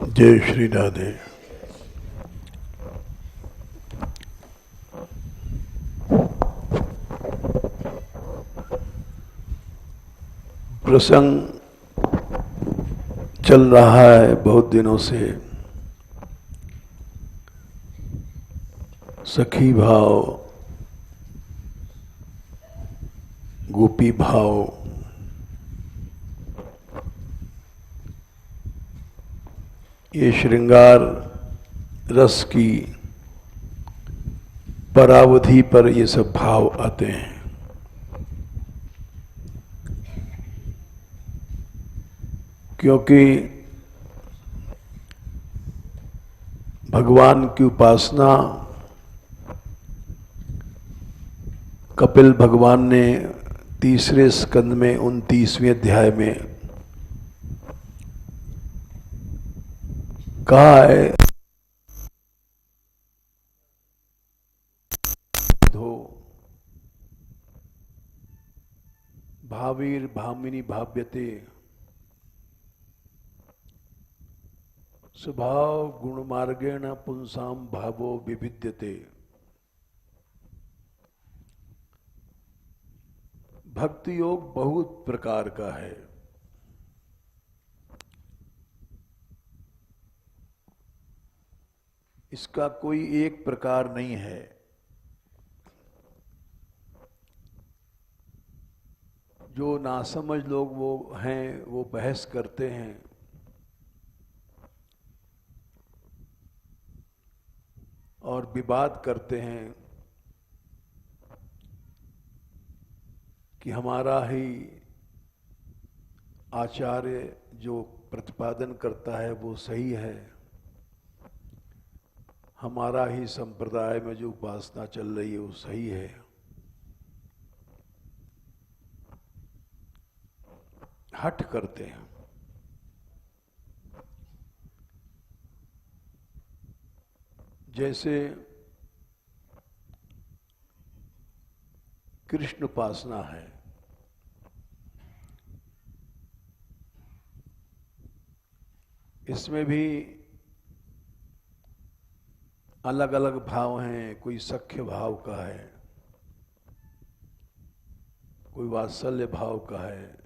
जय श्री राधे। प्रसंग चल रहा है बहुत दिनों से, सखी भाव, गोपी भाव, ये श्रृंगार रस की परावधि पर ये सब भाव आते हैं। क्योंकि भगवान की उपासना कपिल भगवान ने तीसरे स्कंद में 29वें अध्याय में कहा है, धो भावीर भामिनी भाव्यते स्वभाव गुण मार्गेण पुंसाम भावो विविद्यते। भक्ति योग बहुत प्रकार का है। इसका कोई एक प्रकार नहीं है। जो नासमझ लोग वो हैं, वो बहस करते हैं और विवाद करते हैं कि हमारा ही आचार्य जो प्रतिपादन करता है वो सही है, हमारा ही संप्रदाय में जो उपासना चल रही है वो सही है। हठ करते हैं। जैसे कृष्ण उपासना है, इसमें भी अलग अलग भाव हैं। कोई सख्य भाव का है, कोई वात्सल्य भाव का है,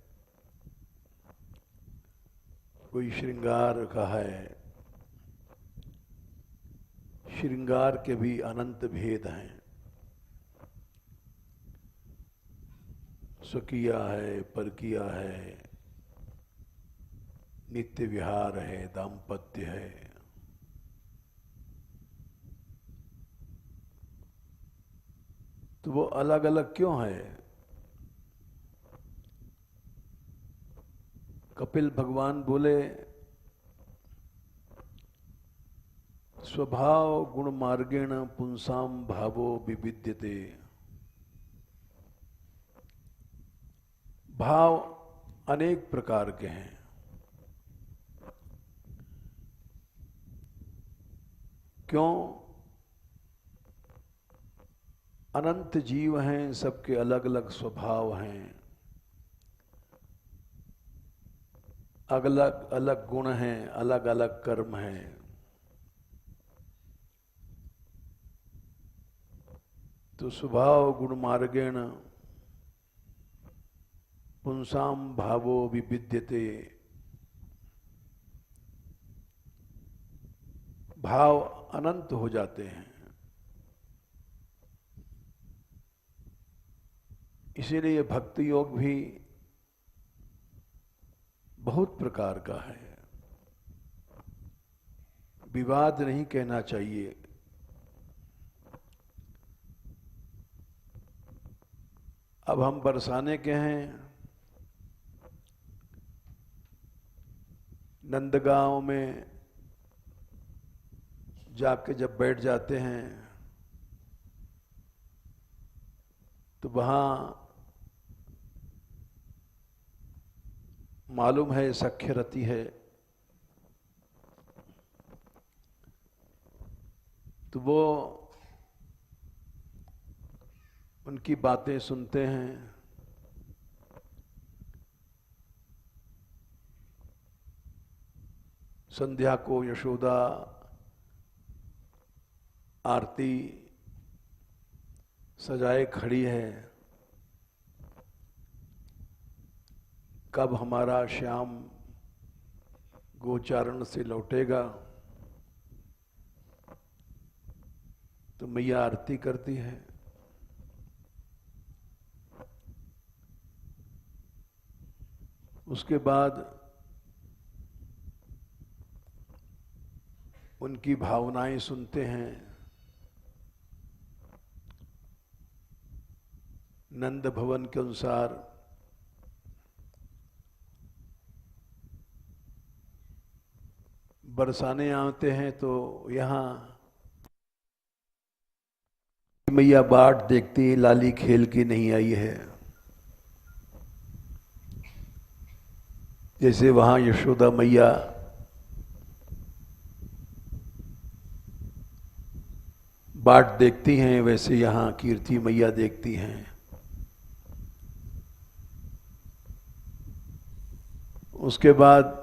कोई श्रृंगार का है। श्रृंगार के भी अनंत भेद हैं। स्वकीय है, परकीय है, नित्य विहार है, दाम्पत्य है। तो वो अलग अलग क्यों है? कपिल भगवान बोले, स्वभाव गुण मार्गेण पुंसाम भावो विविद्यते। भाव अनेक प्रकार के हैं। क्यों? अनंत जीव हैं, सबके अलग अलग स्वभाव हैं, अलग अलग गुण हैं, अलग अलग कर्म हैं। तो स्वभाव गुण मार्गेण पुंसाम भावो विविद्यते। भाव अनंत हो जाते हैं। इसीलिए भक्ति योग भी बहुत प्रकार का है। विवाद नहीं कहना चाहिए। अब हम बरसाने के हैं। नंदगांव में जाके जब बैठ जाते हैं तो वहां मालूम है सख्य रति है, तो वो उनकी बातें सुनते हैं। संध्या को यशोदा आरती सजाए खड़ी है, कब हमारा श्याम गोचारण से लौटेगा। तो मैया आरती करती है। उसके बाद उनकी भावनाएं सुनते हैं। नंद भवन के अनुसार बरसाने आते हैं तो यहाँ मैया बाट देखती है, लाली खेल की नहीं आई है। जैसे वहां यशोदा मैया बाट देखती हैं, वैसे यहाँ कीर्ति मैया देखती हैं। उसके बाद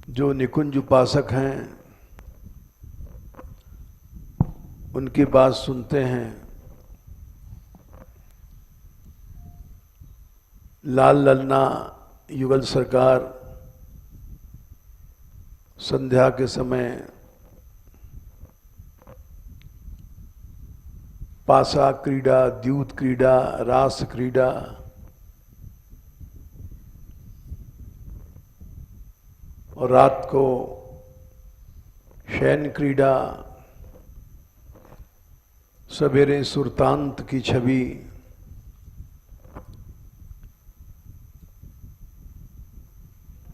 जो निकुंज उपासक हैं उनकी बात सुनते हैं। लाल ललना युगल सरकार संध्या के समय पासा क्रीड़ा, द्यूत क्रीड़ा, रास क्रीड़ा और रात को शयन क्रीड़ा, सवेरे सुरतांत की छवि,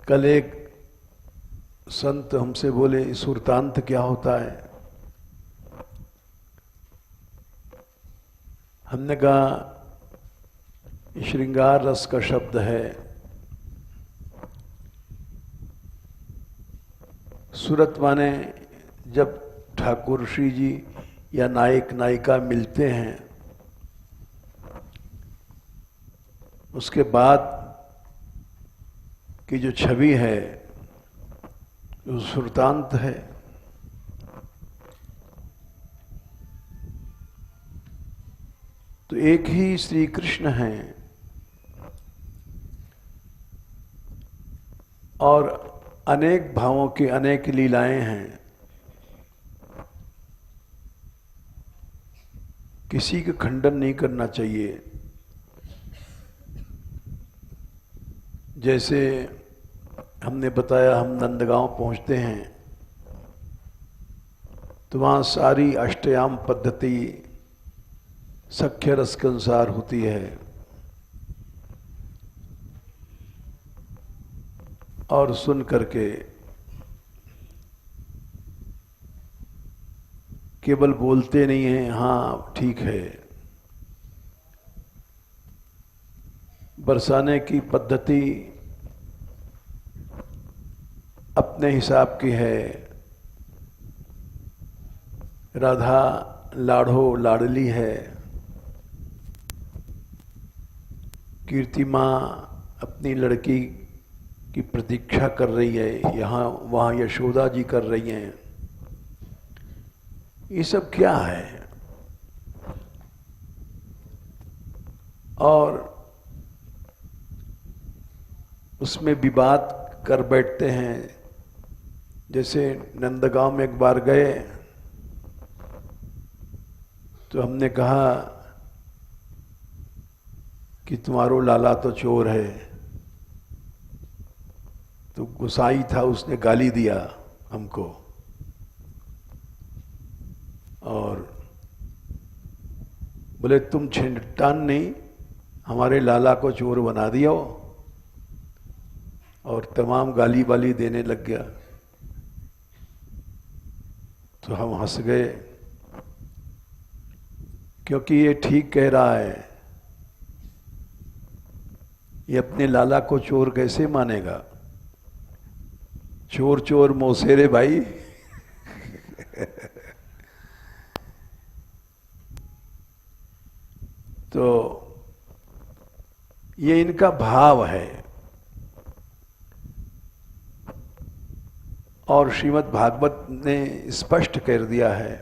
कल एक संत हमसे बोले सुरतांत क्या होता है। हमने कहा श्रृंगार रस का शब्द है। सूरत माने जब ठाकुर श्री जी या नायक नायिका मिलते हैं, उसके बाद की जो छवि है वो सुरतांत है। तो एक ही श्री कृष्ण हैं और अनेक भावों की अनेक लीलाएं हैं। किसी का खंडन नहीं करना चाहिए। जैसे हमने बताया, हम नंदगांव पहुंचते हैं तो वहाँ सारी अष्टयाम पद्धति सख्य रस के अनुसार होती है और सुन करके केवल बोलते नहीं हैं हाँ ठीक है। बरसाने की पद्धति अपने हिसाब की है। राधा लाड़ो लाडली है, कीर्ति माँ अपनी लड़की की प्रतीक्षा कर रही है, यहाँ वहाँ यशोदा जी कर रही हैं। ये सब क्या है? और उसमें विवाद कर बैठते हैं। जैसे नंदगांव में एक बार गए तो हमने कहा कि तुम्हारो लाला तो चोर है। तो गुसाई था, उसने गाली दिया हमको और बोले तुम छिंटान नहीं, हमारे लाला को चोर बना दिया हो, और तमाम गाली वाली देने लग गया। तो हम हंस गए क्योंकि ये ठीक कह रहा है। ये अपने लाला को चोर कैसे मानेगा? चोर चोर मौसेरे भाई। तो ये इनका भाव है। और श्रीमद् भागवत ने स्पष्ट कर दिया है,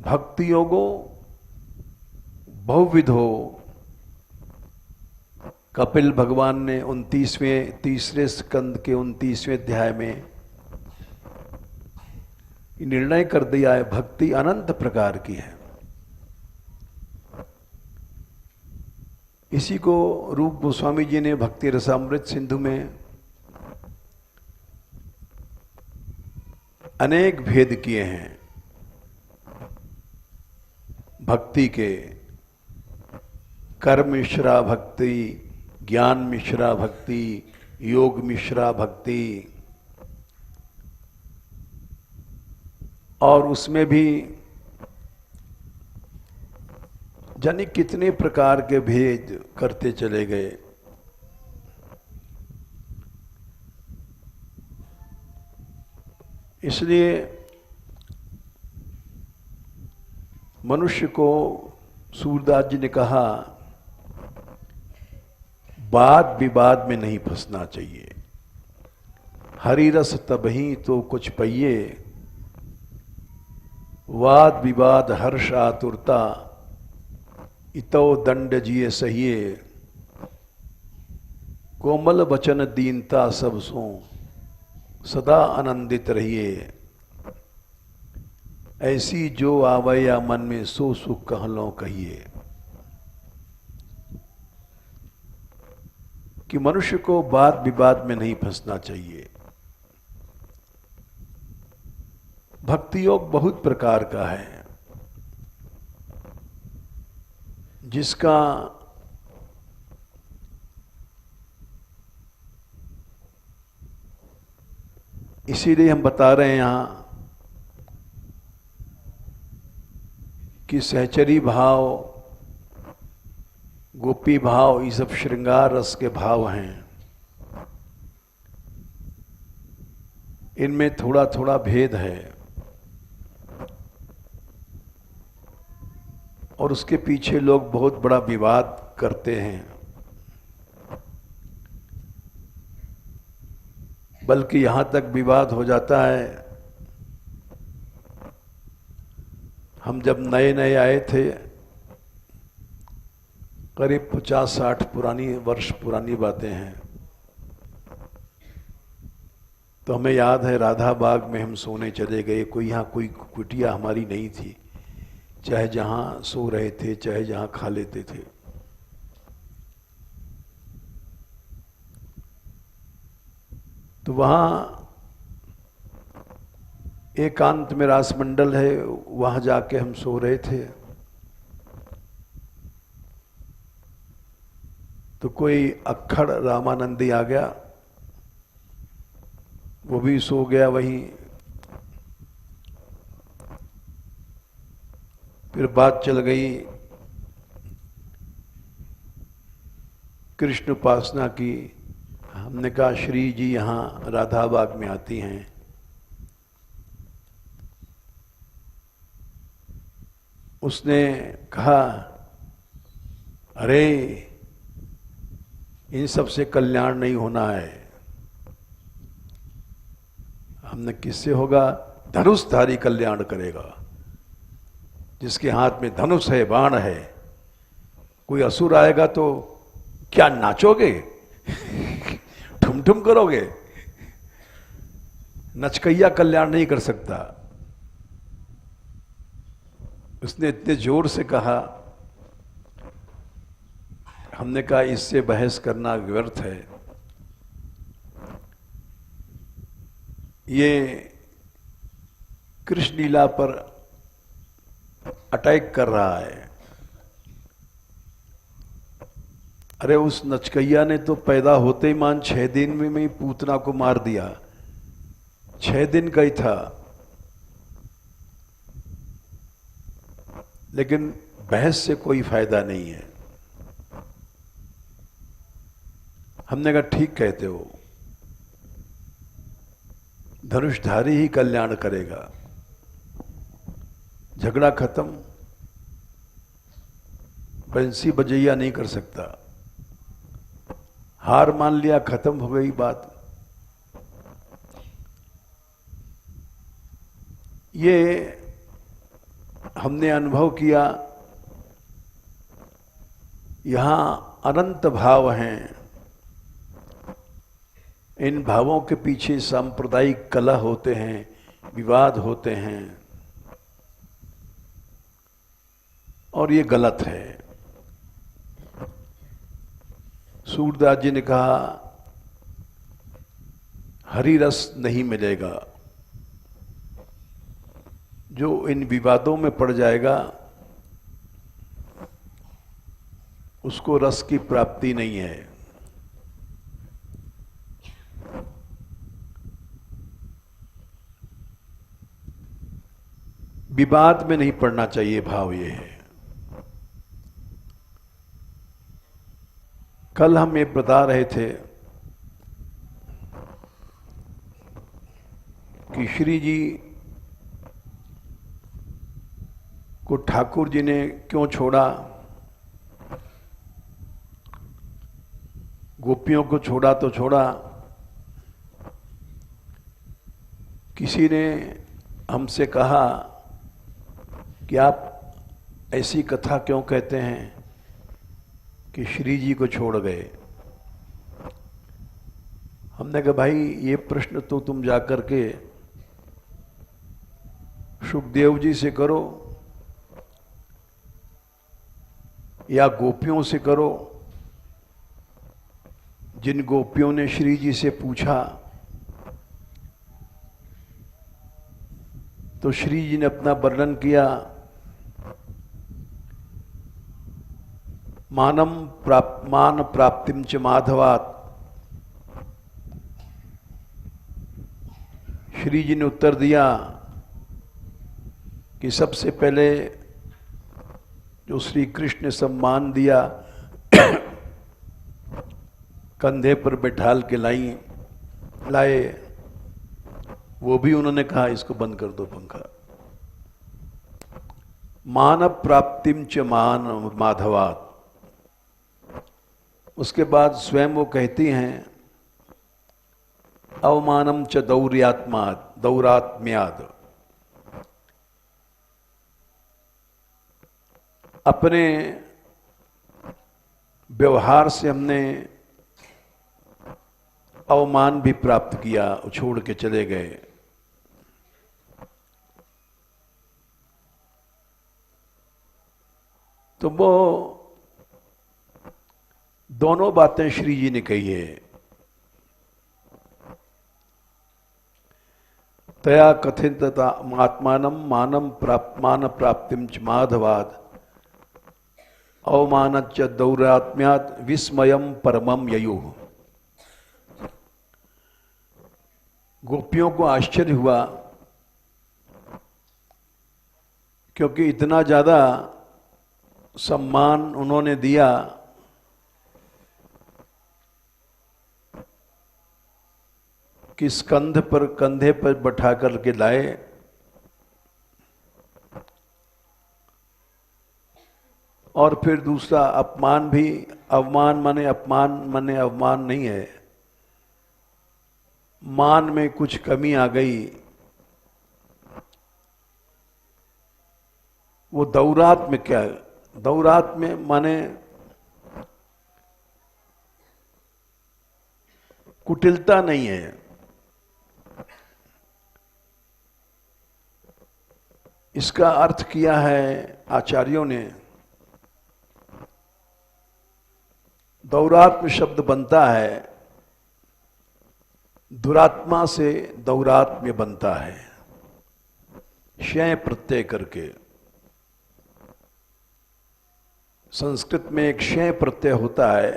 भक्ति योगो बहुविधो। कपिल भगवान ने 29वें तीसरे स्कंद के 29वें अध्याय में निर्णय कर दिया है, भक्ति अनंत प्रकार की है। इसी को रूप गोस्वामी जी ने भक्ति रसामृत सिंधु में अनेक भेद किए हैं भक्ति के। कर्म मिश्रा भक्ति, ज्ञान मिश्रा भक्ति, योग मिश्रा भक्ति, और उसमें भी जाने कितने प्रकार के भेद करते चले गए। इसलिए मनुष्य को सूरदास जी ने कहा, वाद विवाद में नहीं फंसना चाहिए। हरि रस तबही तो कुछ पहिए, वाद विवाद हर्ष आतुरता, इतो दंड जिए सहिए। कोमल वचन दीनता सब सो, सदा आनंदित रहिए। ऐसी जो आवया मन में, सो सुख कहलो कहिए। कि मनुष्य को वाद विवाद में नहीं फंसना चाहिए। भक्ति योग बहुत प्रकार का है, जिसका इसीलिए हम बता रहे हैं यहां कि सहचरी भाव, गोपी भाव, ये सब श्रृंगार रस के भाव हैं। इनमें थोड़ा थोड़ा भेद है और उसके पीछे लोग बहुत बड़ा विवाद करते हैं। बल्कि यहां तक विवाद हो जाता है, हम जब नए नए आए थे, करीब 50-60 वर्ष पुरानी बातें हैं, तो हमें याद है राधा बाग में हम सोने चले गए। कोई यहाँ कोई कुटिया हमारी नहीं थी, चाहे जहां सो रहे थे चाहे जहां खा लेते थे। तो वहां एकांत में रासमंडल है, वहां जाके हम सो रहे थे। तो कोई अक्खड़ रामानंदी आ गया, वो भी सो गया वहीं। फिर बात चल गई कृष्ण उपासना की। हमने कहा श्री जी यहाँ राधा बाग में आती हैं। उसने कहा, अरे इन सब से कल्याण नहीं होना है। हमने किससे होगा? धनुषधारी कल्याण करेगा, जिसके हाथ में धनुष है, बाण है। कोई असुर आएगा तो क्या नाचोगे? ठुम ठुम करोगे? नचकैया कल्याण नहीं कर सकता। उसने इतने जोर से कहा, हमने कहा इससे बहस करना व्यर्थ है। ये कृष्ण लीला पर अटैक कर रहा है। अरे उस नचकैया ने तो पैदा होते ही मान 6 दिन में ही पूतना को मार दिया। 6 दिन का ही था। लेकिन बहस से कोई फायदा नहीं है। हमने कहा ठीक कहते हो, धनुषधारी ही कल्याण करेगा। झगड़ा खत्म, बंसी बजैया नहीं कर सकता। हार मान लिया, खत्म हो गई बात। ये हमने अनुभव किया, यहाँ अनंत भाव हैं। इन भावों के पीछे सांप्रदायिक कलह होते हैं, विवाद होते हैं, और ये गलत है। सूरदास जी ने कहा हरि रस नहीं मिलेगा। जो इन विवादों में पड़ जाएगा उसको रस की प्राप्ति नहीं है। विवाद में नहीं पड़ना चाहिए, भाव ये है। कल हम ये बता रहे थे कि श्री जी को ठाकुर जी ने क्यों छोड़ा, गोपियों को छोड़ा तो छोड़ा। किसी ने हमसे कहा कि आप ऐसी कथा क्यों कहते हैं कि श्री जी को छोड़ गए। हमने कहा भाई ये प्रश्न तो तुम जाकर के सुखदेव जी से करो या गोपियों से करो। जिन गोपियों ने श्री जी से पूछा तो श्री जी ने अपना वर्णन किया, मान प्राप्तिम च माधवात। श्री जी ने उत्तर दिया कि सबसे पहले जो श्री कृष्ण ने सम्मान दिया कंधे पर बैठाल के लाए, वो भी उन्होंने कहा इसको बंद कर दो पंखा। मान प्राप्तिम च मान माधवात। उसके बाद स्वयं वो कहती हैं अवमानम च दौरात्म्याद। अपने व्यवहार से हमने अवमान भी प्राप्त किया, छोड़ के चले गए। तो वो दोनों बातें श्री जी ने कही है। तया कथित आत्मानम मान प्राप्तिम च माधवाद अवमानच्च दौरात्म्यात् विस्मयम परमम ययुः। गोपियों को आश्चर्य हुआ क्योंकि इतना ज्यादा सम्मान उन्होंने दिया कि कंधे पर बैठा करके लाए। और फिर दूसरा अपमान भी, अवमान माने अवमान नहीं है, मान में कुछ कमी आ गई। वो दौरात में क्या है? दौरात में माने कुटिलता नहीं है। इसका अर्थ किया है आचार्यों ने, दौरात्म्य शब्द बनता है, दुरात्मा से दौरात्म्य बनता है, क्षय प्रत्यय करके। संस्कृत में एक क्षय प्रत्यय होता है,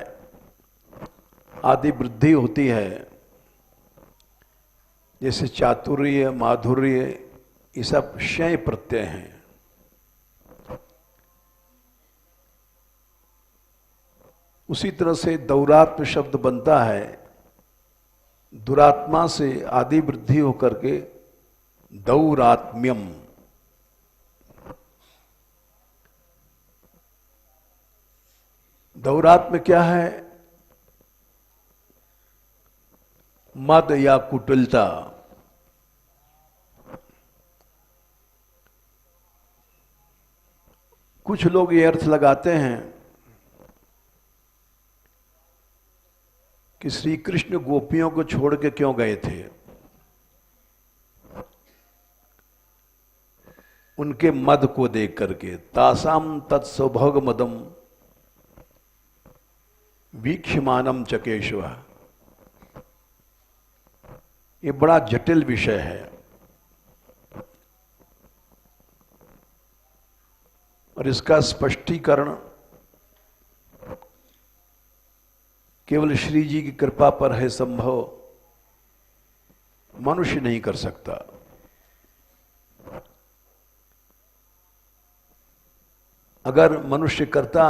आदि वृद्धि होती है, जैसे चातुर्य, माधुर्य, ये सब क्षय प्रत्यय हैं। उसी तरह से दौरात्म्य शब्द बनता है, दुरात्मा से आदि वृद्धि होकर के दौरात्म्यम। दौरात्म्य क्या है? मद या कुटिलता। कुछ लोग ये अर्थ लगाते हैं कि श्री कृष्ण गोपियों को छोड़ के क्यों गए थे। उनके मद को देख करके, तासाम तत्सौभोग मदम वीक्षमानम चकेशव। ये बड़ा जटिल विषय है और इसका स्पष्टीकरण केवल श्री जी की कृपा पर है संभव, मनुष्य नहीं कर सकता। अगर मनुष्य करता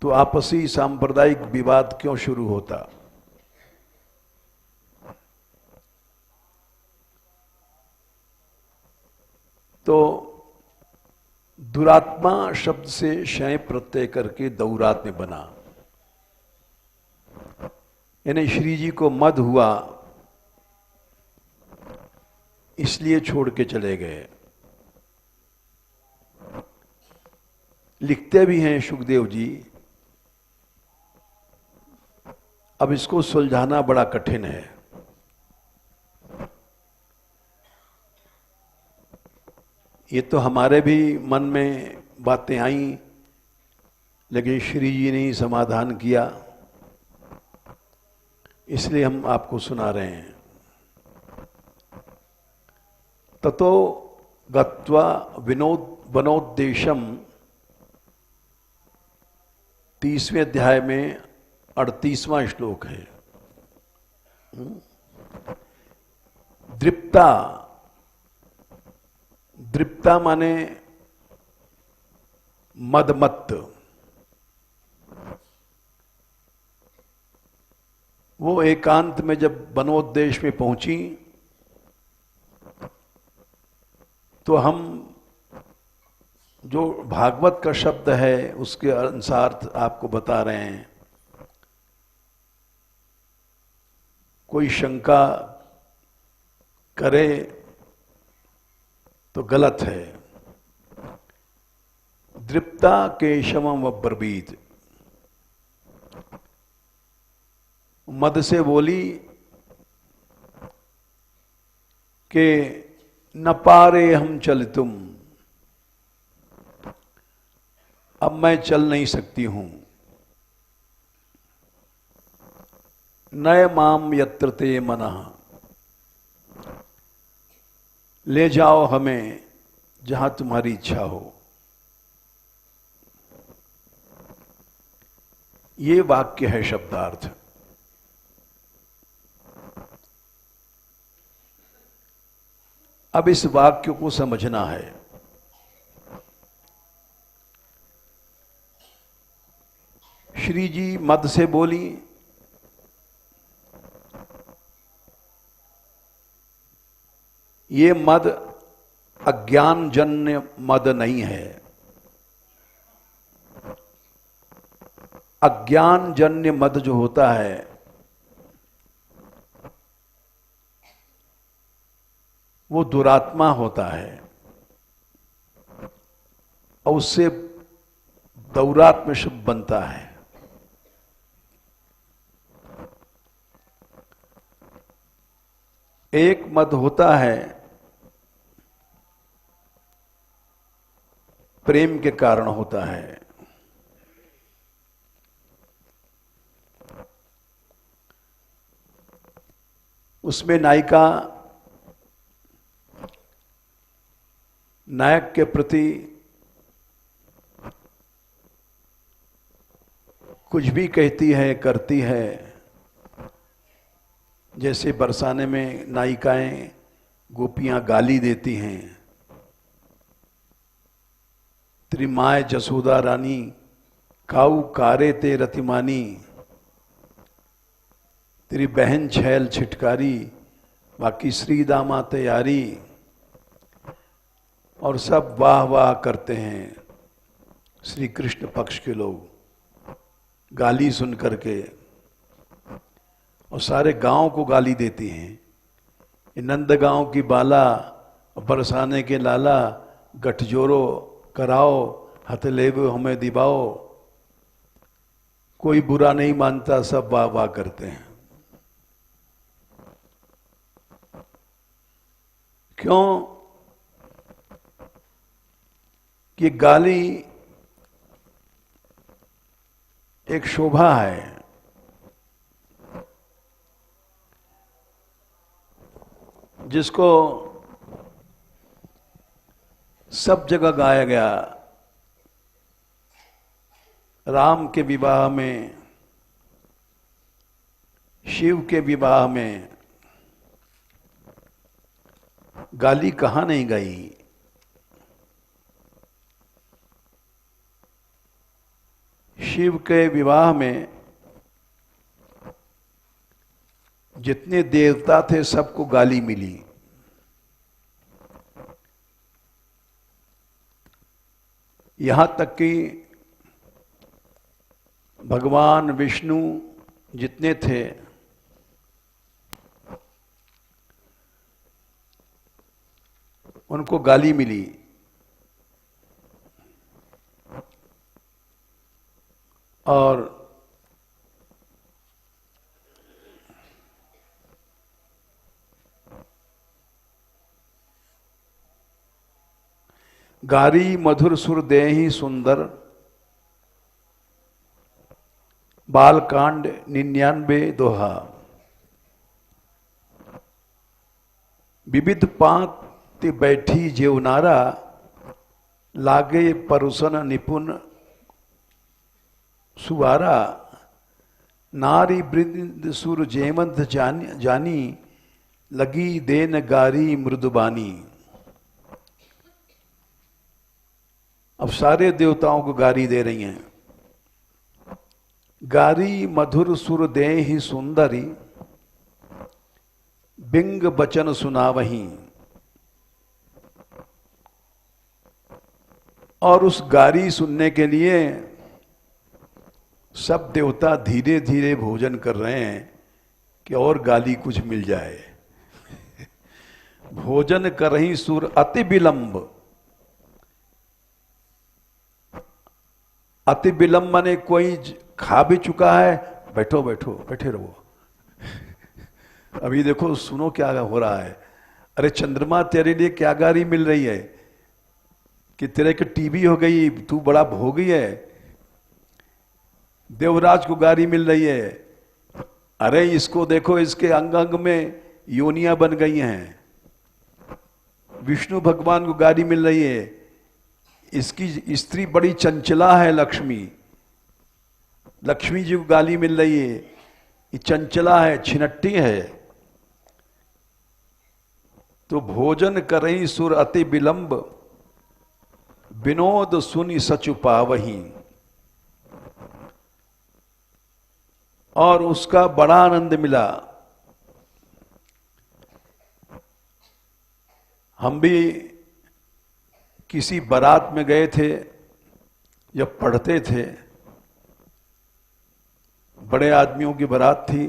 तो आपसी सांप्रदायिक विवाद क्यों शुरू होता। तो दुरात्मा शब्द से शय प्रत्यय करके दौरात्म्य बना, यानी श्री जी को मद हुआ इसलिए छोड़ के चले गए। लिखते भी हैं सुखदेव जी, अब इसको सुलझाना बड़ा कठिन है। ये तो हमारे भी मन में बातें आई, लेकिन श्री जी ने ही समाधान किया, इसलिए हम आपको सुना रहे हैं। ततो गत्वा वनोद्देशम, 30वें अध्याय में 38वां श्लोक है। दृप्ता, दृप्ता माने मदमत्त। वो एकांत में जब वनोद्देश में पहुंची तो हम जो भागवत का शब्द है उसके अनुसार आपको बता रहे हैं। कोई शंका करे तो गलत है। दृप्ता केशवम वब्रवीत, मद से बोली कि न पारे हम चलितुम, अब मैं चल नहीं सकती हूं। नय माम यत्र ते मनः, ले जाओ हमें जहां तुम्हारी इच्छा हो। ये वाक्य है शब्दार्थ। अब इस वाक्य को समझना है। श्री जी मद से बोली, ये मद अज्ञानजन्य मद नहीं है। अज्ञानजन्य मद जो होता है वो दुरात्मा होता है और उससे दौरात्म्य शब्द बनता है। एक मद होता है प्रेम के कारण होता है। उसमें नायिका नायक के प्रति कुछ भी कहती है, करती है। जैसे बरसाने में नायिकाएं गोपियां गाली देती हैं, तेरी माए जसोदा रानी काऊ कारे ते रतिमानी, तेरी बहन छैल छिटकारी बाकी श्री दामा तैयारी, और सब वाह वाह करते हैं श्री कृष्ण पक्ष के लोग गाली सुन करके, और सारे गांव को गाली देती हैं। नंद गांव की बाला, बरसाने के लाला, गठजोड़ो कराओ, हथलेबो हमें दिबाओ। कोई बुरा नहीं मानता, सब वाह वाह करते हैं। क्यों? कि गाली एक शोभा है, जिसको सब जगह गाया गया। राम के विवाह में, शिव के विवाह में गाली कहां नहीं गई। शिव के विवाह में जितने देवता थे सबको गाली मिली। यहां तक कि भगवान विष्णु जितने थे उनको गाली मिली। और गारी मधुर सुर देहि सुंदर, बालकांड 99 दोहा। विविध पांति बैठी जेवनारा, लागे परुसन निपुण सुवारा। नारी वृंद सुर जेमंत जानी, लगी देन गारी मृदुबानी। अब सारे देवताओं को गारी दे रही हैं। गारी मधुर सुर दे ही सुंदरी, बिंग बचन सुनावही। और उस गारी सुनने के लिए सब देवता धीरे धीरे भोजन कर रहे हैं कि और गाली कुछ मिल जाए। भोजन कर रही सुर अति विलंब। अति विलंब माने कोई खा भी चुका है, बैठो बैठो बैठे रहो, अभी देखो सुनो क्या हो रहा है। अरे चंद्रमा तेरे लिए क्या गारी मिल रही है कि तेरे को टीबी हो गई, तू बड़ा भोगी है। देवराज को गारी मिल रही है, अरे इसको देखो इसके अंग अंग में योनियां बन गई हैं। विष्णु भगवान को गारी मिल रही है, इसकी स्त्री बड़ी चंचला है लक्ष्मी। लक्ष्मी जी को गाली मिल रही है, ये चंचला है, छिनट्टी है। तो भोजन करई सुर अति विलंब, विनोद सुनि सचु पावही। और उसका बड़ा आनंद मिला। हम भी किसी बारात में गए थे, जब पढ़ते थे, बड़े आदमियों की बारात थी,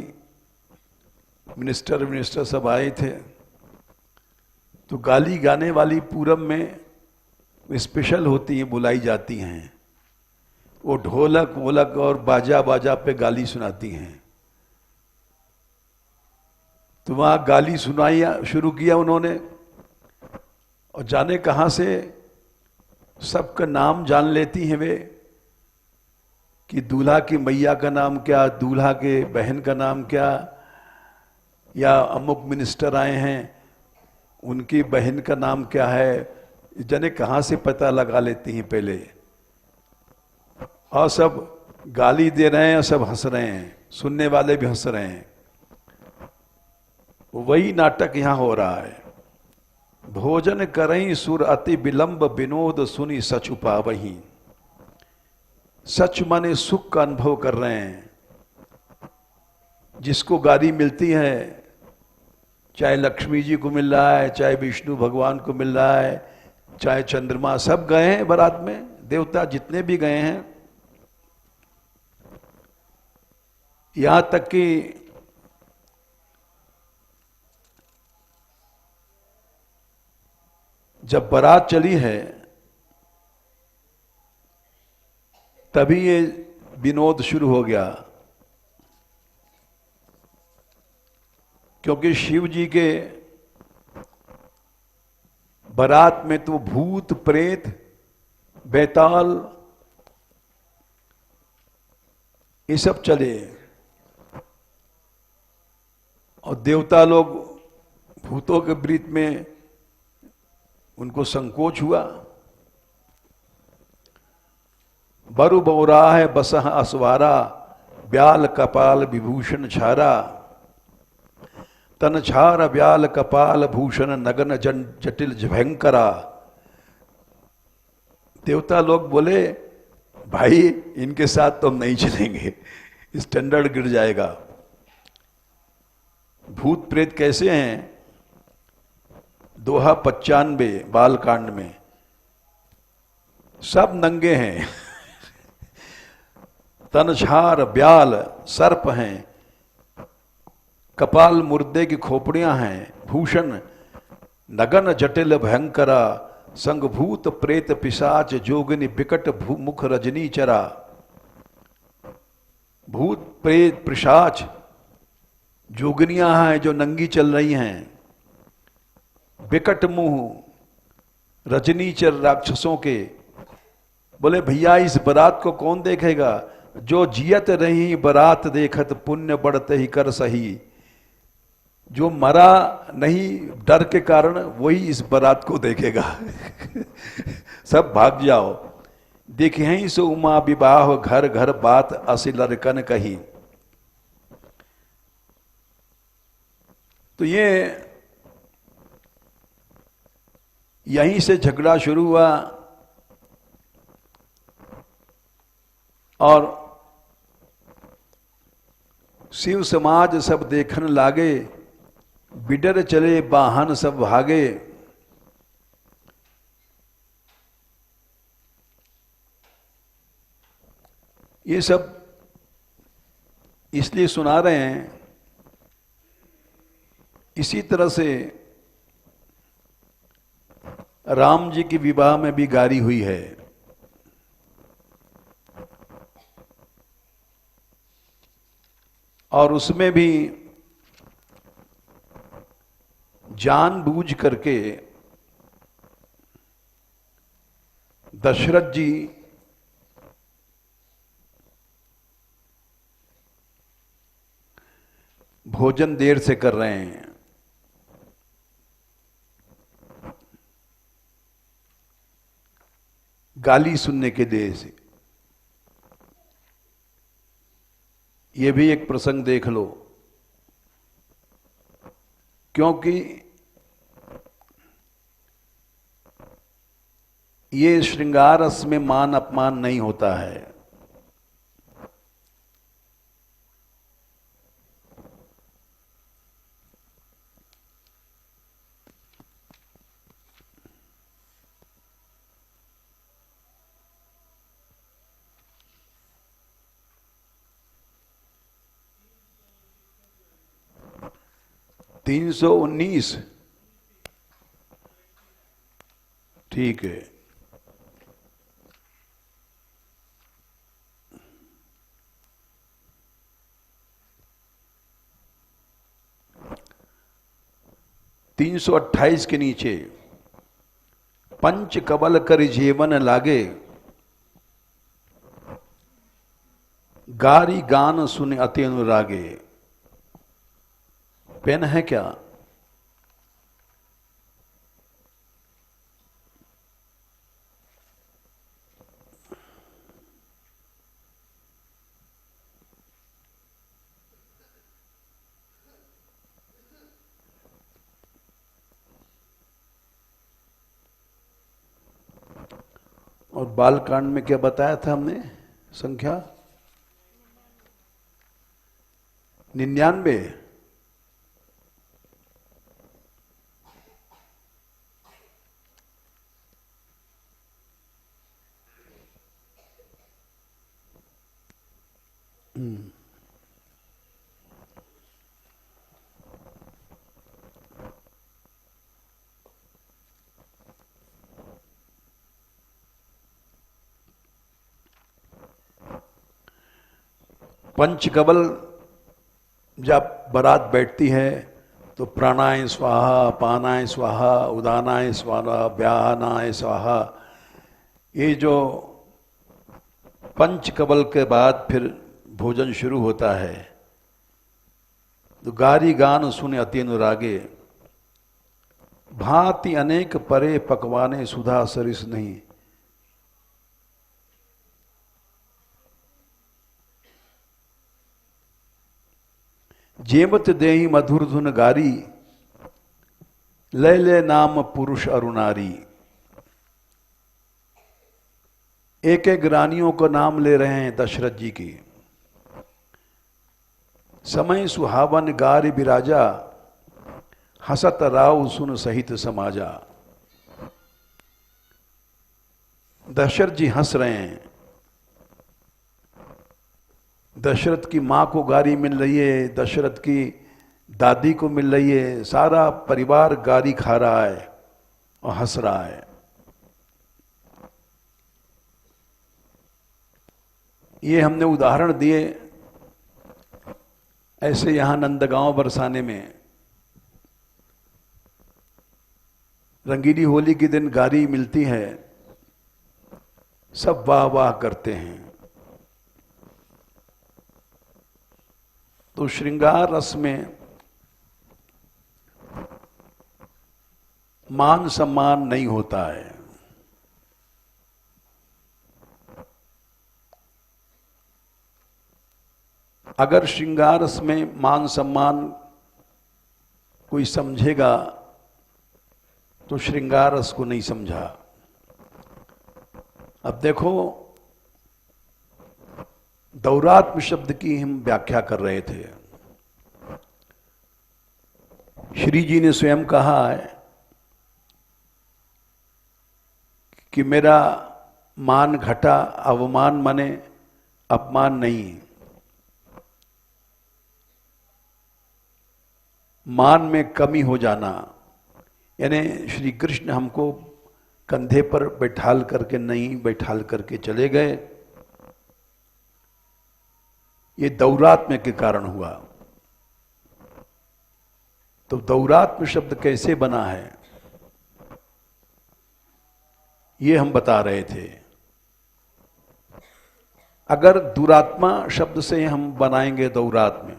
मिनिस्टर सब आए थे। तो गाली गाने वाली पूरब में स्पेशल होती हैं, बुलाई जाती हैं। वो ढोलक वोलक और बाजा बाजा पे गाली सुनाती हैं। तो वहां गाली सुनाई शुरू किया उन्होंने, और जाने कहां से सबका नाम जान लेती हैं वे, कि दूल्हा की मैया का नाम क्या, दूल्हा के बहन का नाम क्या, या अमुक मिनिस्टर आए हैं उनकी बहन का नाम क्या है। जाने कहां से पता लगा लेती हैं पहले। और सब गाली दे रहे हैं और सब हंस रहे हैं, सुनने वाले भी हंस रहे हैं। वही नाटक यहां हो रहा है। भोजन करई सुर अति विलंब, विनोद सुनी सच उपावही। सच माने सुख का अनुभव कर रहे हैं। जिसको गाली मिलती है, चाहे लक्ष्मी जी को मिल रहा है, चाहे विष्णु भगवान को मिल रहा है, चाहे चंद्रमा, सब गए हैं बारात में, देवता जितने भी गए हैं। यहां तक कि जब बारात चली है तभी ये विनोद शुरू हो गया, क्योंकि शिव जी के बारात में तो भूत प्रेत बेताल ये सब चले, और देवता लोग भूतों के वृत्त में उनको संकोच हुआ। बरु बौराह बसह असवारा, ब्याल कपाल विभूषण छारा, तन छार ब्याल कपाल भूषण नगन जन जटिल भयंकरा। देवता लोग बोले भाई इनके साथ तो हम नहीं चलेंगे, स्टैंडर्ड गिर जाएगा। भूत प्रेत कैसे हैं? दोहा 95 बालकांड में सब नंगे हैं, तनछार ब्याल सर्प हैं, कपाल मुर्दे की खोपड़ियां हैं, भूषण नगन जटिल भयंकरा, संग भूत प्रेत पिशाच जोगिनी विकट मुख रजनी चरा। भूत प्रेत पिशाच जोगिनियां हैं जो नंगी चल रही हैं, विकट मुंह रजनीचर राक्षसों के। बोले भैया इस बारात को कौन देखेगा? जो जियत रही बारात देखत पुण्य बढ़ते ही कर सही। जो मरा नहीं डर के कारण वही इस बारात को देखेगा। सब भाग जाओ। देखे सो उमा विवाह घर घर बात असी लड़कन कही। तो ये यहीं से झगड़ा शुरू हुआ और शिव समाज सब देखने लागे, बिडर चले वाहन सब भागे। ये सब इसलिए सुना रहे हैं, इसी तरह से राम जी के विवाह में भी गारी हुई है। और उसमें भी जानबूझ करके दशरथ जी भोजन देर से कर रहे हैं। गाली सुनने के लिए से। ये भी एक प्रसंग देख लो, क्योंकि ये श्रृंगार रस में मान अपमान नहीं होता है। तीन 319 ठीक है। तीन 328 के नीचे पंच कबल कर जीवन लागे, गारी गान सुने अति अनुरागे। पेन है क्या? और बालकांड में क्या बताया था हमने? संख्या 99। पंचकबल जब बारात बैठती है तो प्राणाय स्वाहा, पानाय स्वाहा, उदानाय स्वाहा, ब्याहनाय स्वाहा, ये जो पंचकबल के बाद फिर भोजन शुरू होता है। तो गारी गान सुने अति अनुरागे, भांति अनेक परे पकवाने सुधा सरिस नहीं। जेमत देही मधुर धुन गारी, लय ले नाम पुरुष अरुणारी। एक एक रानियों को नाम ले रहे हैं दशरथ जी की। समय सुहावन गारि बिराजा, हसत राव सुन सहित समाजा। दशरथ जी हंस रहे हैं। दशरथ की मां को गारी मिल रही है, दशरथ की दादी को मिल रही है, सारा परिवार गारी खा रहा है और हंस रहा है। ये हमने उदाहरण दिए। ऐसे यहां नंदगांव बरसाने में रंगीली होली के दिन गारी मिलती है, सब वाह वाह करते हैं। तो श्रृंगार रस में मान सम्मान नहीं होता है। अगर श्रृंगार रस में मान सम्मान कोई समझेगा तो श्रृंगार रस को नहीं समझा। अब देखो, दौरात्म्य शब्द की हम व्याख्या कर रहे थे। श्री जी ने स्वयं कहा है कि मेरा मान घटा, अवमान माने अपमान नहीं। मान में कमी हो जाना, यानी श्री कृष्ण हमको कंधे पर बैठाल करके नहीं बैठाल करके चले गए, ये दौरात्म्य के कारण हुआ। तो दौरात्म्य शब्द कैसे बना है ये हम बता रहे थे। अगर दुरात्मा शब्द से हम बनाएंगे दौरात्म्य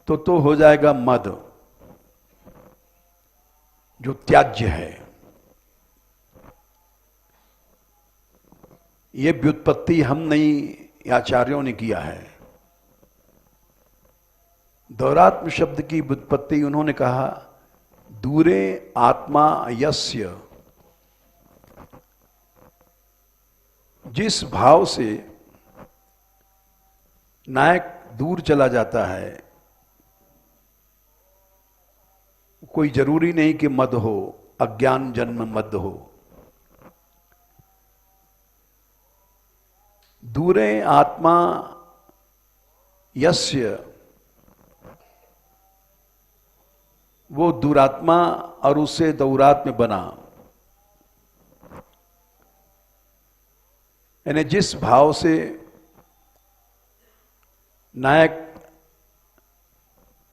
तो हो जाएगा मद, जो त्याज्य है। ये व्युत्पत्ति हम नहीं, आचार्यों ने किया है। दौरात्म्य शब्द की व्युत्पत्ति उन्होंने कहा, दूरे आत्मा यस्य, जिस भाव से नायक दूर चला जाता है, कोई जरूरी नहीं कि मद हो, अज्ञान जन्म मद हो। दूरे आत्मा यस्य, वो दुरात्मा और उससे दौरात्म्य बना। यानी जिस भाव से नायक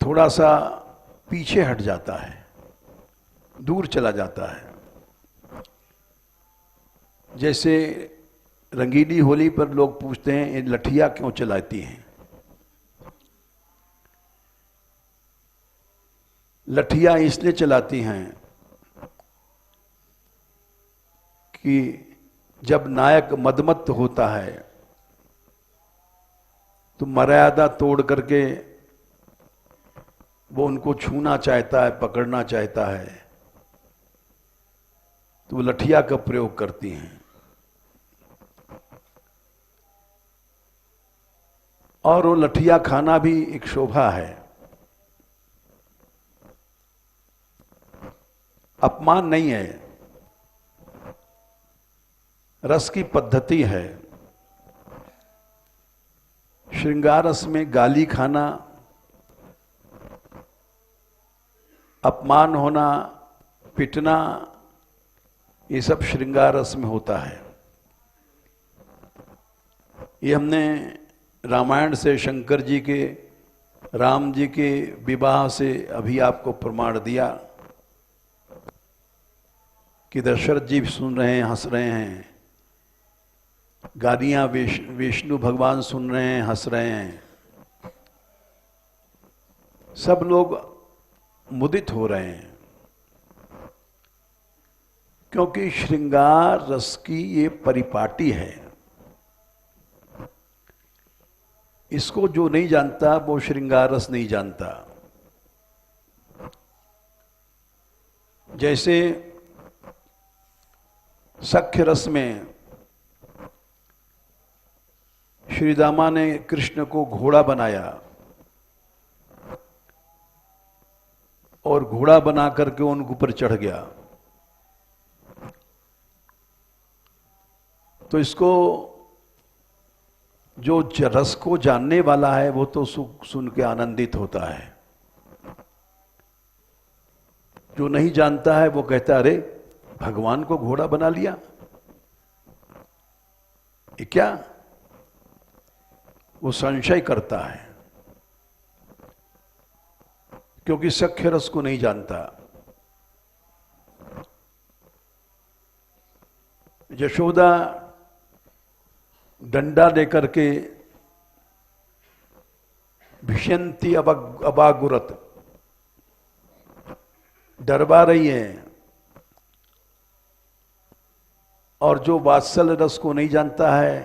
थोड़ा सा पीछे हट जाता है, दूर चला जाता है। जैसे रंगीली होली पर लोग पूछते हैं ये लठिया क्यों चलाती हैं। लठिया इसलिए चलाती हैं कि जब नायक मदमत्त होता है तो मर्यादा तोड़ करके वो उनको छूना चाहता है, पकड़ना चाहता है, तो वो लठिया का प्रयोग करती हैं। और वो लठिया खाना भी एक शोभा है, अपमान नहीं है, रस की पद्धति है। श्रृंगार रस में गाली खाना, अपमान होना, पिटना, ये सब श्रृंगार रस में होता है। ये हमने रामायण से शंकर जी के, राम जी के विवाह से अभी आपको प्रमाण दिया कि दशरथ जी सुन रहे हैं, हंस रहे हैं, गालियां विष्णु भगवान सुन रहे हैं, हंस रहे हैं, सब लोग मुदित हो रहे हैं, क्योंकि श्रृंगार रस की ये परिपाटी है। इसको जो नहीं जानता वो श्रृंगार रस नहीं जानता। जैसे सख्य रस में श्री दामा ने कृष्ण को घोड़ा बनाया और घोड़ा बना करके उनके ऊपर चढ़ गया, तो इसको जो रस को जानने वाला है वो तो सुन के आनंदित होता है, जो नहीं जानता है वो कहता अरे भगवान को घोड़ा बना लिया, ये क्या? वो संशय करता है, क्योंकि सख्य रस को नहीं जानता। यशोदा डंडा लेकर के भिषंती अबागुरत डरवा रही है, और जो वात्सल्य रस को नहीं जानता है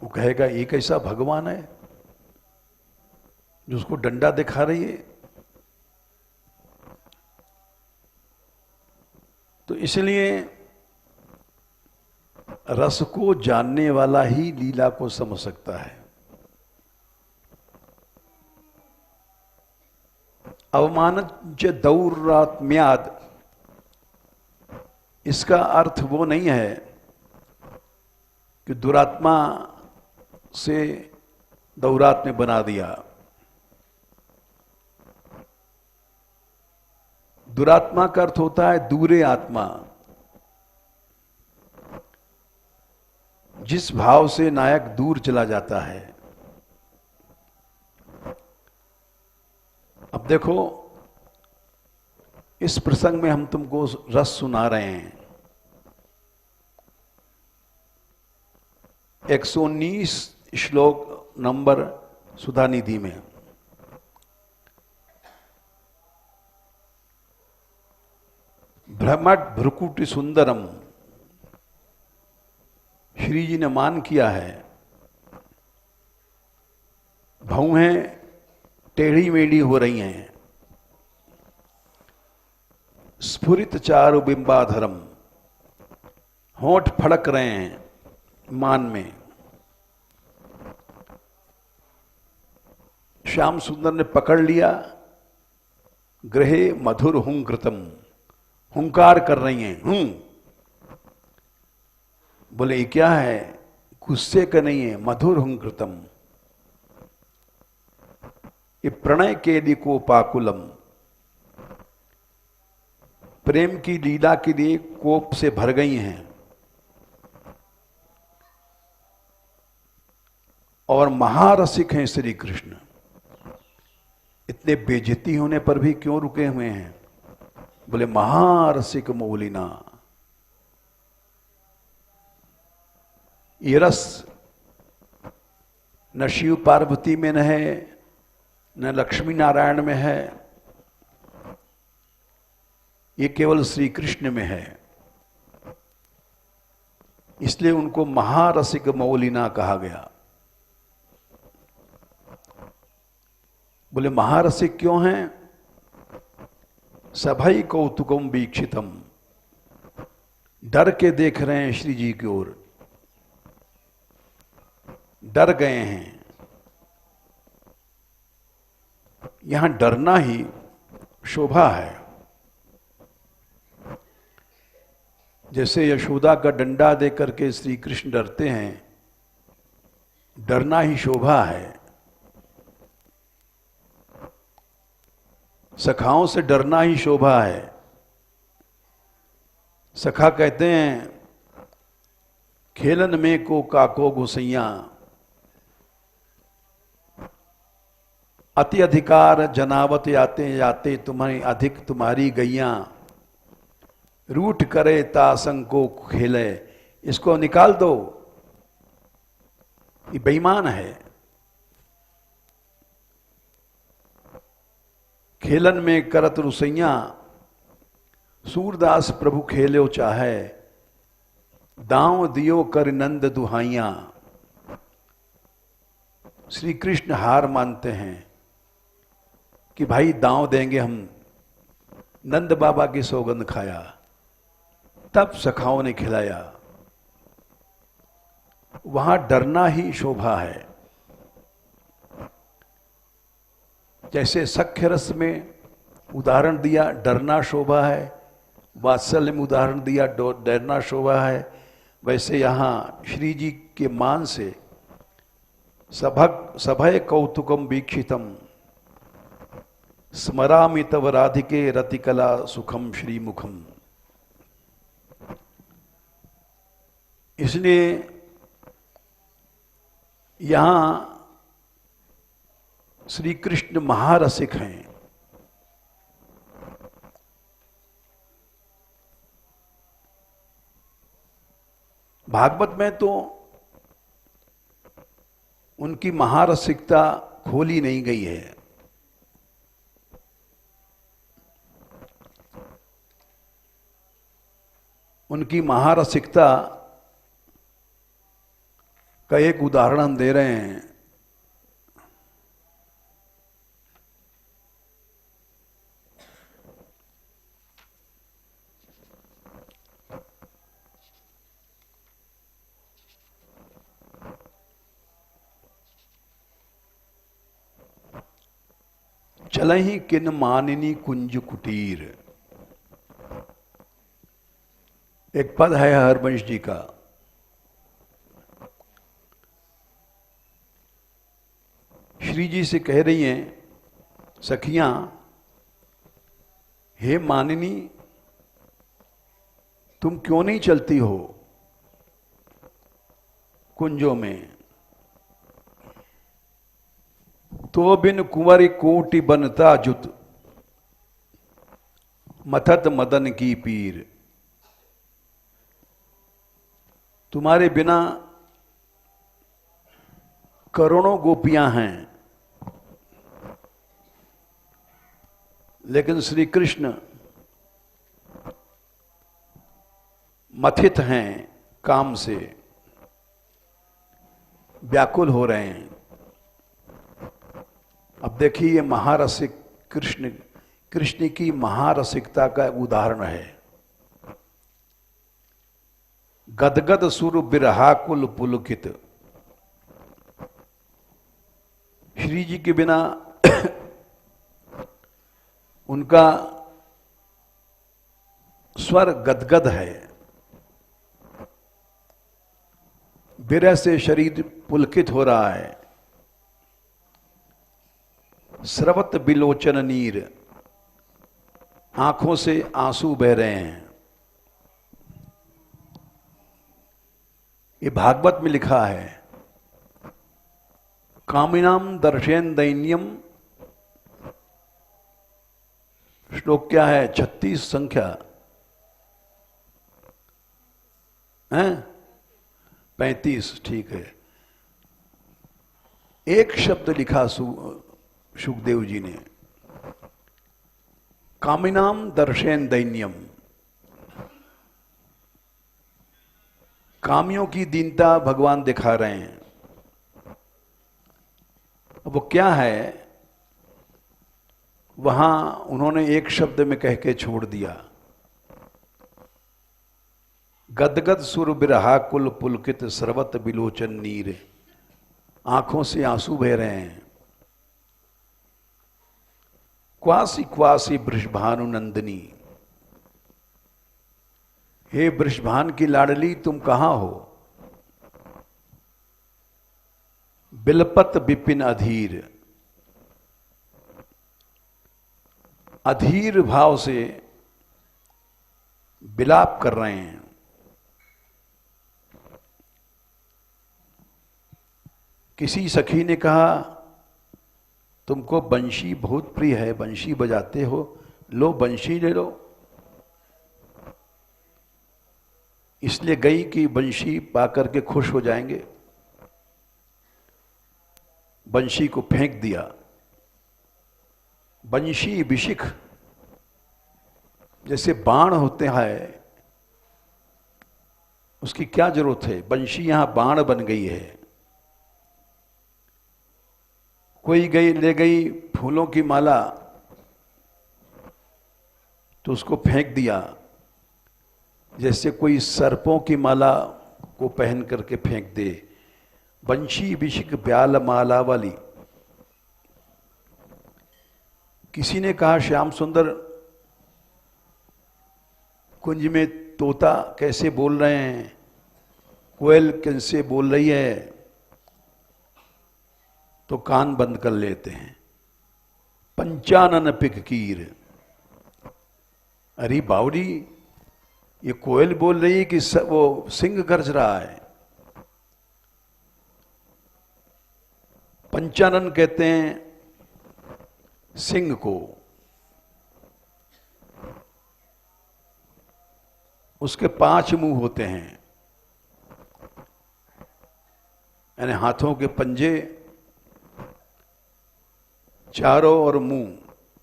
वो कहेगा ये कैसा भगवान है जो उसको डंडा दिखा रही है। तो इसलिए रस को जानने वाला ही लीला को समझ सकता है। अवमानज दौरात्म्याद, इसका अर्थ वो नहीं है कि दुरात्मा से दौरात्म्य बना दिया। दुरात्मा का अर्थ होता है दूरे आत्मा, जिस भाव से नायक दूर चला जाता है। अब देखो, इस प्रसंग में हम तुमको रस सुना रहे हैं। 119 श्लोक नंबर सुधा निधि में भ्रमट भ्रुकुटी सुंदरम, श्री जी ने मान किया है, भौहें टेढ़ी मेढ़ी हो रही हैं, स्फुरित चारु बिंबाधरम, होंठ फड़क रहे हैं मान में। श्याम सुंदर ने पकड़ लिया, ग्रहे मधुर हुंकृतम, हुंकार कर रही हैं, बोले ये क्या है? गुस्से का नहीं है, मधुर हुंकृतम, ये प्रणय के लिकोपाकुलम, प्रेम की लीला के लिए कोप से भर गई हैं। और महारसिक हैं श्री कृष्ण, इतने बेइज्जती होने पर भी क्यों रुके हुए हैं? बोले महारसिक मौलिना। ये रस न शिव पार्वती में न है, न लक्ष्मी नारायण में है, ये केवल श्री कृष्ण में है। इसलिए उनको महारसिक मौलिना कहा गया। बोले महारसिक क्यों हैं? सभई कौतुकम वीक्षितम, डर के देख रहे हैं श्री जी की ओर, डर गए हैं। यहां डरना ही शोभा है। जैसे यशोदा का डंडा देकर के श्री कृष्ण डरते हैं, डरना ही शोभा है। सखाओं से डरना ही शोभा है। सखा कहते हैं खेलन में को काको घुसैया, अति अधिकार जनावत याते याते तुम्हें अधिक तुम्हारी गैया, रूठ करे तासंग को खेले। इसको निकाल दो, ये बेईमान है। खेलन में करत रुसैया, सूरदास प्रभु खेलो चाहे, दांव दियो कर नंद दुहाइया। श्री कृष्ण हार मानते हैं कि भाई दांव देंगे हम, नंद बाबा की सौगंध खाया, तब सखाओं ने खिलाया। वहां डरना ही शोभा है। जैसे सख्य रस में उदाहरण दिया डरना शोभा है, वात्सल्य में उदाहरण दिया डरना शोभा है, वैसे यहां श्री जी के मान से सभय कौतुकम वीक्षितम, स्मरामि तव राधिके रतिकला सुखम श्रीमुखम। इसलिए यहां श्री कृष्ण महारसिक हैं। भागवत में तो उनकी महारसिकता खोली नहीं गई है। उनकी महारसिकता का एक उदाहरण हम दे रहे हैं। चलहि किन मानिनी कुंज कुटीर, एक पद है हरवंश जी का। श्री जी से कह रही हैं सखियां, हे मानिनी तुम क्यों नहीं चलती हो कुंजों में? तो बिन कुंवर कोटि बनता जुत, मथत मदन की पीर। तुम्हारे बिना करोड़ों गोपियां हैं, लेकिन श्री कृष्ण मथित हैं, काम से व्याकुल हो रहे हैं। अब देखिए ये महारसिक कृष्ण की महारसिकता का उदाहरण है। गदगद सुर बिरहाकुल पुलकित। श्री जी के बिना उनका स्वर गदगद है, बिरह से शरीर पुलकित हो रहा है। स्रवत बिलोचन नीर, आंखों से आंसू बह रहे हैं। ये भागवत में लिखा है। कामिनाम दर्शेन दैन्यम, श्लोक क्या है? 36 संख्या है, 35, ठीक है। एक शब्द लिखा सुखदेव जी ने, कामिनाम दर्शेन दैन्यम। कामियों की दीनता भगवान दिखा रहे हैं। अब वो क्या है, वहां उन्होंने एक शब्द में कह के छोड़ दिया। गदगद सुर बिरहा कुल पुलकित, स्रवत बिलोचन नीर। आंखों से आंसू बह रहे हैं। क्वासी क्वासी वृषभानु नंदिनी, हे वृषभान की लाडली तुम कहां हो? बिलपत विपिन अधीर, अधीर भाव से विलाप कर रहे हैं। किसी सखी ने कहा तुमको बंशी बहुत प्रिय है, बंशी बजाते हो, लो बंशी ले लो। इसलिए गई कि बंशी पाकर के खुश हो जाएंगे। बंशी को फेंक दिया। बंशी विशिख जैसे बाण होते हैं, उसकी क्या जरूरत है, बंशी यहां बाण बन गई है। कोई गई ले गई फूलों की माला, तो उसको फेंक दिया, जैसे कोई सर्पों की माला को पहन करके फेंक दे। बंशी विशिख ब्याल माला वाली। किसी ने कहा श्याम सुंदर कुंज में तोता कैसे बोल रहे हैं, कोयल कैसे बोल रही है, तो कान बंद कर लेते हैं। पंचानन पिककीर, अरे बावड़ी ये कोयल बोल रही है कि वो सिंह गरज रहा है। पंचानन कहते हैं सिंह को। उसके 5 मुंह होते हैं, यानी हाथों के पंजे, चारों और मुंह,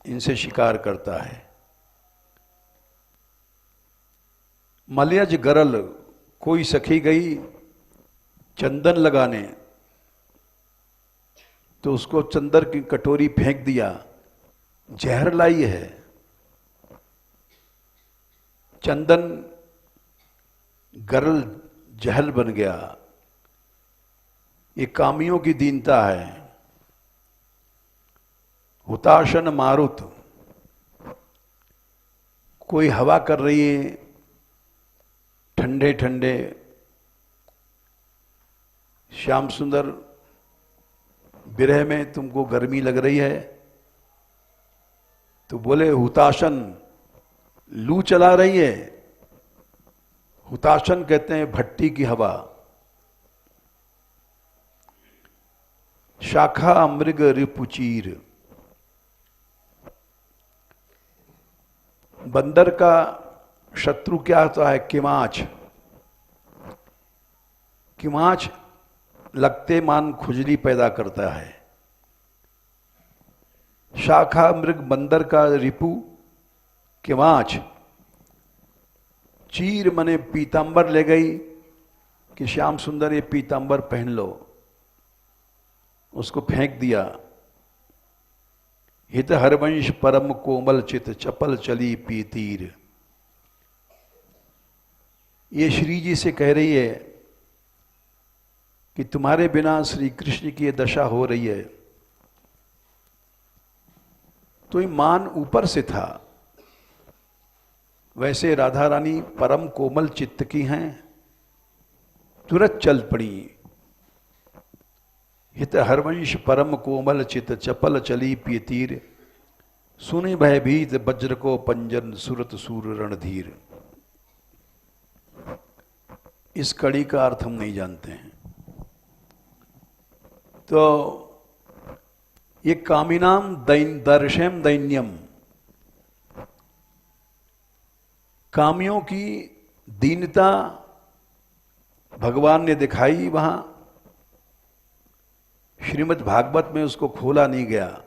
इनसे शिकार करता है। मलयज गरल, कोई सखी गई चंदन लगाने, तो उसको चंदन की कटोरी फेंक दिया, जहर लाई है। चंदन गरल जहल बन गया। ये कामियों की दीनता है। हुताशन मारुत, कोई हवा कर रही है ठंडे ठंडे, श्याम सुंदर विरह में तुमको गर्मी लग रही है, तो बोले हुताशन, लू चला रही है। हुताशन कहते हैं भट्टी की हवा। शाखा मृग रिपुचीर, बंदर का शत्रु क्या होता है, किमाच। किमाच लगते मान खुजली पैदा करता है। शाखा मृग बंदर का रिपु, किमाच। चीर मने पीतांबर ले गई कि श्याम सुंदर ये पीतांबर पहन लो, उसको फेंक दिया। हित हरवंश परम कोमल चित चपल चली पीतीर। ये श्री जी से कह रही है कि तुम्हारे बिना श्री कृष्ण की ये दशा हो रही है। तो ये मान ऊपर से था, वैसे राधा रानी परम कोमल चित्त की हैं, तुरंत चल पड़ी। हित हरवंश परम कोमल चित चपल चली पीतीर। सुनि भयभीत वज्र को पंजन सुरत सूर रणधीर। इस कड़ी का अर्थ हम नहीं जानते हैं। तो ये कामिनाम दर्शम दैन्यम, कामियों की दीनता भगवान ने दिखाई। वहां श्रीमद् भागवत में उसको खोला नहीं गया।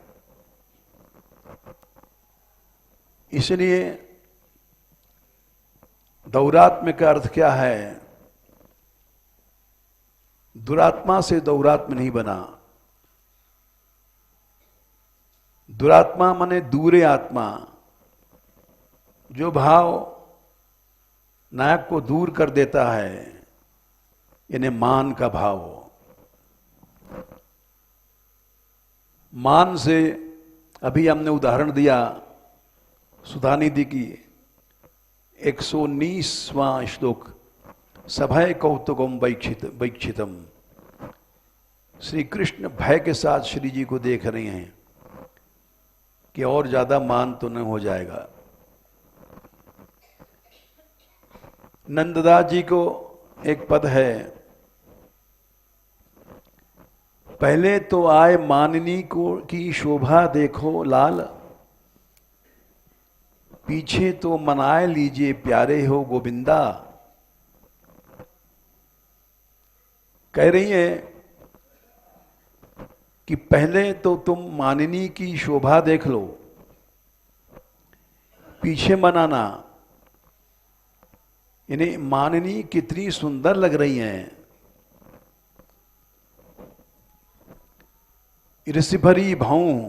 इसलिए दौरात्म्य का अर्थ क्या है? दुरात्मा से दौरात्म्य नहीं बना। दुरात्मा माने दूरे आत्मा, जो भाव नायक को दूर कर देता है, यानी मान का भाव। मान से अभी हमने उदाहरण दिया सुधानिधि की 119वां श्लोक, सभय कौतुकम वैक्षितम। श्री कृष्ण भय के साथ श्री जी को देख रहे हैं कि और ज्यादा मान तो न हो जाएगा। नंददास जी को एक पद है, पहले तो आए माननी को की शोभा देखो लाल, पीछे तो मनाए लीजिए प्यारे हो गोविंदा। कह रही है कि पहले तो तुम माननी की शोभा देख लो, पीछे मनाना। इन्हें माननी कितनी सुंदर लग रही हैं, ऋषि भरी भाऊ,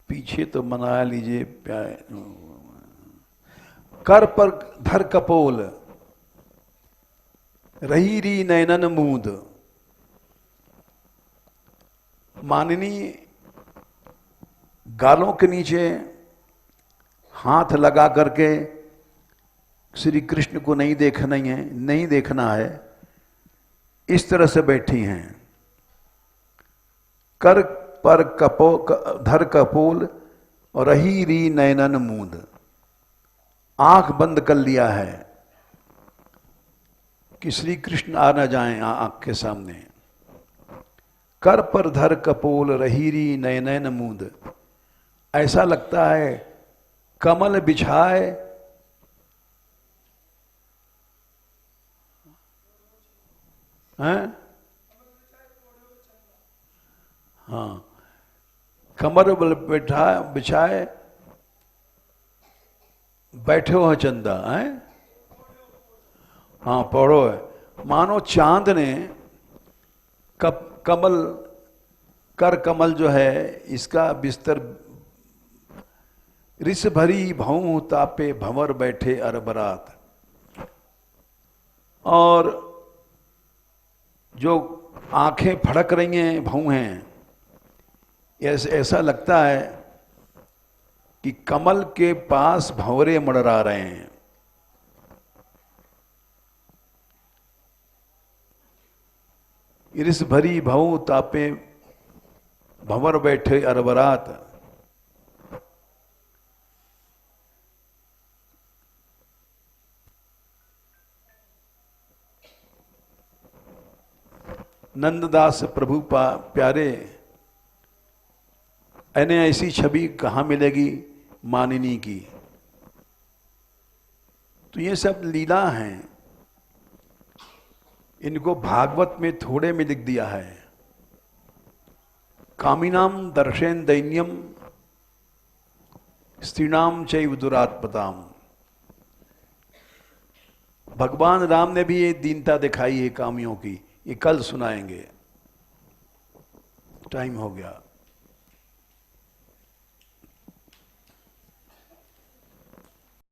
पीछे तो मना लीजिए प्यार। कर पर धर कपोल, रही री नैनन मूंद। माननी गालों के नीचे हाथ लगा करके श्री कृष्ण को नहीं देखना है, इस तरह से बैठी हैं। कर पर धर कपोल और रही री नैनन मूंद, आंख बंद कर लिया है कि श्री कृष्ण आ न जाएं आंख के सामने। कर पर धर कपोल रही री नैनन मूंद, ऐसा लगता है कमल बिछाए हैं। हाँ, कमर बिछाए बैठे हो चंदा है। हाँ, पढ़ो है। मानो चांद ने कमल कर कमल जो है इसका बिस्तर, रिस भरी भऊ तापे भंवर बैठे अरबरात। और जो आंखें फड़क रही हैं भऊ हैं, ऐसा लगता है कि कमल के पास भंवरे मंडरा रहे हैं। इरिस भरी भऊ तापे भंवर बैठे अरबरात। नंददास प्रभु प्यारे, इन्हें ऐसी छवि कहाँ मिलेगी मानिनी की। तो ये सब लीला हैं, इनको भागवत में थोड़े में लिख दिया है। कामिनाम दर्शन दैन्यम स्त्रीणाम चैव दुरात्मताम। भगवान राम ने भी ये दीनता दिखाई है कामियों की, ये कल सुनाएंगे। टाइम हो गया।